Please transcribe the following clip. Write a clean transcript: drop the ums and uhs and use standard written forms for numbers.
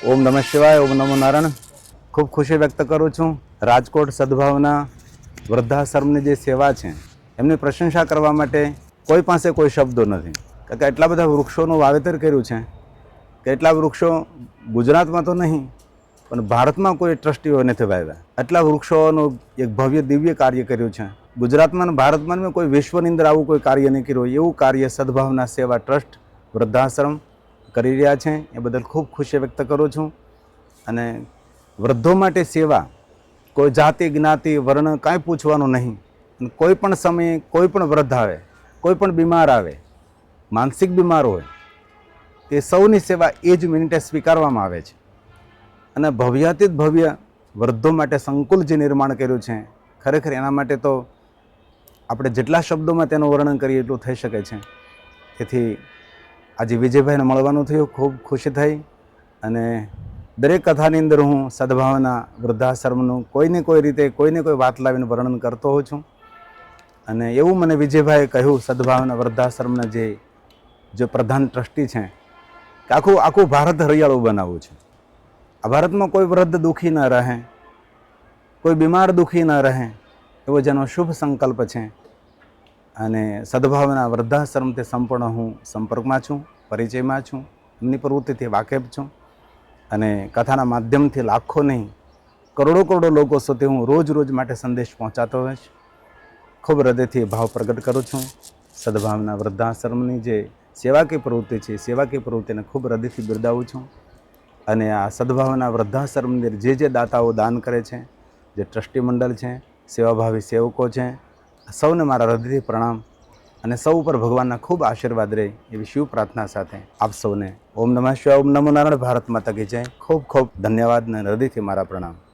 ઓમ નમઃ શિવાય, ઓમ નમો નારાયણ. ખૂબ ખુશી વ્યક્ત કરું છું. રાજકોટ સદભાવના વૃદ્ધાશ્રમની જે સેવા છે એમની પ્રશંસા કરવા માટે કોઈ પાસે કોઈ શબ્દો નથી. કારણ કે એટલા બધા વૃક્ષોનું વાવેતર કર્યું છે કે એટલા વૃક્ષો ગુજરાતમાં તો નહીં પણ ભારતમાં કોઈ ટ્રસ્ટીઓ નથી વાવ્યા. એટલા વૃક્ષોનું એક ભવ્ય દિવ્ય કાર્ય કર્યું છે. ગુજરાતમાં અને ભારતમાં કોઈ વિશ્વની અંદર આવું કોઈ કાર્ય નહીં કર્યું એવું કાર્ય સદભાવના સેવા ટ્રસ્ટ વૃદ્ધાશ્રમ કરી રહ્યા છે. એ બદલ ખૂબ ખુશી વ્યક્ત કરું છું. અને વૃદ્ધો માટે સેવા કોઈ જાતિ જ્ઞાતિ વર્ણ કાંઈ પૂછવાનું નહીં. કોઈ પણ સમયે કોઈ પણ વૃદ્ધ આવે, કોઈ પણ બીમાર આવે, માનસિક બીમાર હોય, તે સૌની સેવા એ જ મિનિટે સ્વીકારવામાં આવે છે. અને ભવ્યાતીત ભવ્ય વૃદ્ધો માટે સંકુલ જે નિર્માણ કર્યું છે, ખરેખર એના માટે તો આપણે જેટલા શબ્દોમાં તેનું વર્ણન કરીએ એટલું થઈ શકે છે. તેથી આજે વિજયભાઈને મળવાનું થયું, ખૂબ ખુશી થઈ. અને દરેક કથાની અંદર હું સદભાવના વૃદ્ધાશ્રમનું કોઈને કોઈ રીતે કોઈને કોઈ વાત લાવીને વર્ણન કરતો હોઉં છું. અને એવું મને વિજયભાઈએ કહ્યું, સદભાવના વૃદ્ધાશ્રમના જે પ્રધાન ટ્રસ્ટી છે, કે આખું ભારત હરિયાળું બનાવવું છે. આ ભારતમાં કોઈ વૃદ્ધ દુઃખી ન રહે, કોઈ બીમાર દુઃખી ન રહે, એવો જેનો શુભ સંકલ્પ છે. અને સદભાવના વૃદ્ધાશ્રમથી સંપૂર્ણ હું સંપર્કમાં છું, પરિચયમાં છું, એમની પ્રવૃત્તિથી વાકેફ છું. અને કથાના માધ્યમથી લાખો નહીં કરોડો લોકો સુધી હું રોજ માટે સંદેશ પહોંચાતો હોઈશ. ખૂબ હૃદયથી ભાવ પ્રગટ કરું છું. સદભાવના વૃદ્ધાશ્રમની જે સેવાકીય પ્રવૃત્તિ છે, સેવાકીય પ્રવૃત્તિને ખૂબ હૃદયથી બિરદાવું છું. અને આ સદભાવના વૃદ્ધાશ્રમની જે દાતાઓ દાન કરે છે, જે ટ્રસ્ટી મંડળ છે, સેવાભાવી સેવકો છે, સૌને મારા હૃદયથી પ્રણામ. અને સૌ ઉપર ભગવાનના ખૂબ આશીર્વાદ રહે એવી શિવ પ્રાર્થના સાથે આપ સૌને ઓમ નમઃ શિવાય, ઓમ નમો નારાયણ. ભારત માતા કી જય. ખૂબ ધન્યવાદ અને હૃદયથી મારા પ્રણામ.